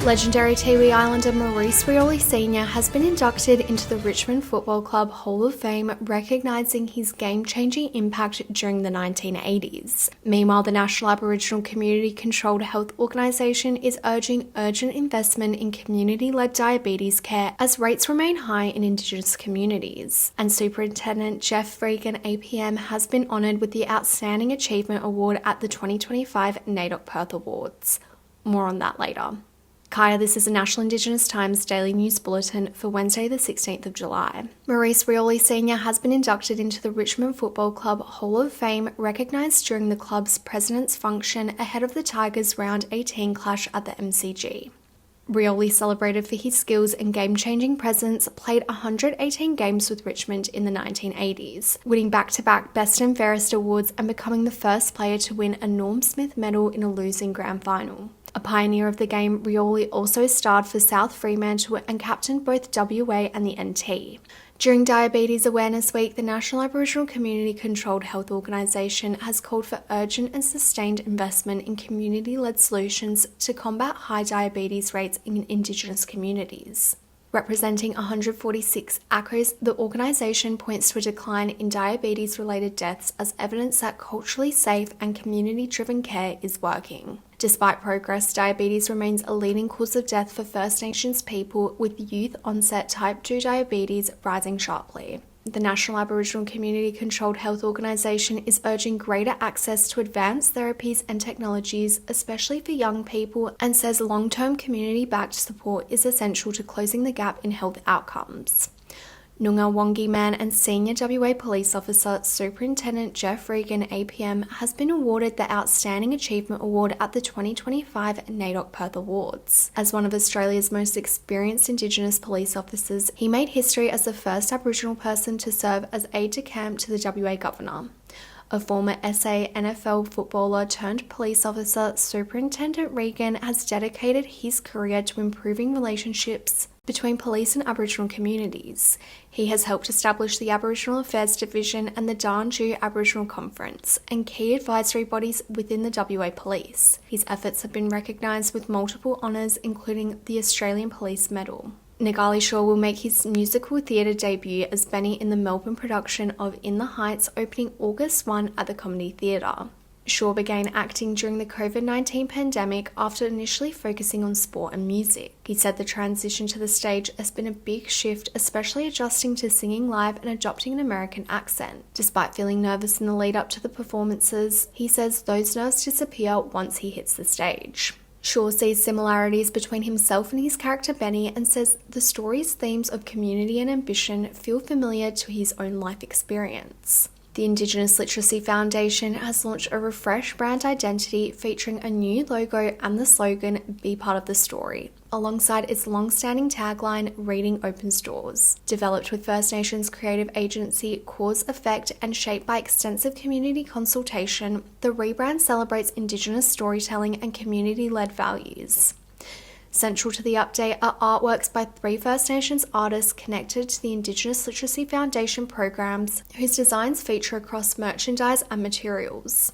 Legendary Tiwi Islander Maurice Rioli Sr. has been inducted into the Richmond Football Club Hall of Fame, recognising his game-changing impact during the 1980s. Meanwhile, the National Aboriginal Community Controlled Health Organisation is urging urgent investment in community-led diabetes care as rates remain high in Indigenous communities. And Superintendent Jeff Regan APM has been honoured with the Outstanding Achievement Award at the 2025 NAIDOC Perth Awards. More on that later. Kaya, this is a National Indigenous Times Daily News Bulletin for Wednesday the 16th of July. Maurice Rioli Sr. has been inducted into the Richmond Football Club Hall of Fame, recognised during the club's president's function ahead of the Tigers' Round 18 clash at the MCG. Rioli, celebrated for his skills and game-changing presence, played 118 games with Richmond in the 1980s, winning back-to-back Best and Fairest awards and becoming the first player to win a Norm Smith medal in a losing grand final. A pioneer of the game, Rioli also starred for South Fremantle and captained both WA and the NT. During Diabetes Awareness Week, the National Aboriginal Community Controlled Health Organisation has called for urgent and sustained investment in community-led solutions to combat high diabetes rates in Indigenous communities. Representing 146 ACOs, the organisation points to a decline in diabetes-related deaths as evidence that culturally safe and community-driven care is working. Despite progress, diabetes remains a leading cause of death for First Nations people, with youth-onset type 2 diabetes rising sharply. The National Aboriginal Community Controlled Health Organisation is urging greater access to advanced therapies and technologies, especially for young people, and says long-term community-backed support is essential to closing the gap in health outcomes. Noongar Nation man and Senior WA Police Officer Superintendent Jeff Regan APM has been awarded the Outstanding Achievement Award at the 2025 NAIDOC Perth Awards. As one of Australia's most experienced Indigenous police officers, he made history as the first Aboriginal person to serve as aide-de-camp to the WA Governor. A former SA NFL footballer turned police officer, Superintendent Regan has dedicated his career to improving relationships between police and Aboriginal communities. He has helped establish the Aboriginal Affairs Division and the Darnju Aboriginal Conference and key advisory bodies within the WA Police. His efforts have been recognised with multiple honours, including the Australian Police Medal. Ngali Shaw will make his musical theatre debut as Benny in the Melbourne production of In the Heights, opening August 1 at the Comedy Theatre. Shaw began acting during the COVID-19 pandemic after initially focusing on sport and music. He said the transition to the stage has been a big shift, especially adjusting to singing live and adopting an American accent. Despite feeling nervous in the lead up to the performances, he says those nerves disappear once he hits the stage. Shaw sees similarities between himself and his character Benny and says the story's themes of community and ambition feel familiar to his own life experience. The Indigenous Literacy Foundation has launched a refreshed brand identity featuring a new logo and the slogan, "Be Part of the Story," alongside its long-standing tagline, "Reading Opens Doors." Developed with First Nations creative agency Cause Effect and shaped by extensive community consultation, the rebrand celebrates Indigenous storytelling and community-led values. Central to the update are artworks by 3 First Nations artists connected to the Indigenous Literacy Foundation programs, whose designs feature across merchandise and materials.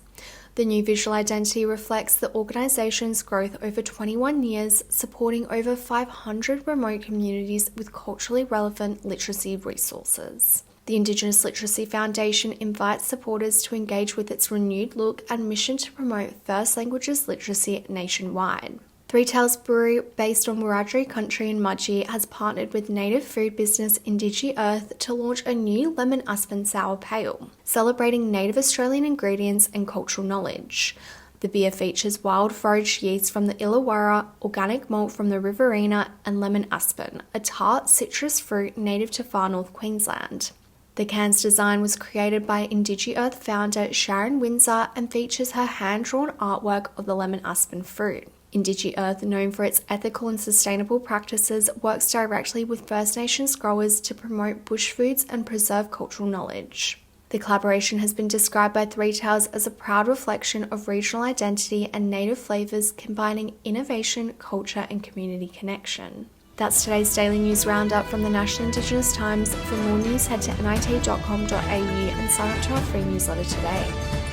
The new visual identity reflects the organisation's growth over 21 years, supporting over 500 remote communities with culturally relevant literacy resources. The Indigenous Literacy Foundation invites supporters to engage with its renewed look and mission to promote First Languages literacy nationwide. Three Tails Brewery, based on Whadjuk country in Whadjuk, has partnered with native food business Indigenous Earth to launch a new lemon aspen sour pale, celebrating native Australian ingredients and cultural knowledge. The beer features wild forage yeast from the Illawarra, organic malt from the Riverina, and lemon aspen, a tart citrus fruit native to far north Queensland. The can's design was created by Indigenous Earth founder Sharon Windsor and features her hand-drawn artwork of the lemon aspen fruit. Indigenous Earth, known for its ethical and sustainable practices, works directly with First Nations growers to promote bush foods and preserve cultural knowledge. The collaboration has been described by Three Tails as a proud reflection of regional identity and native flavours, combining innovation, culture and community connection. That's today's Daily News Roundup from the National Indigenous Times. For more news, head to nit.com.au and sign up to our free newsletter today.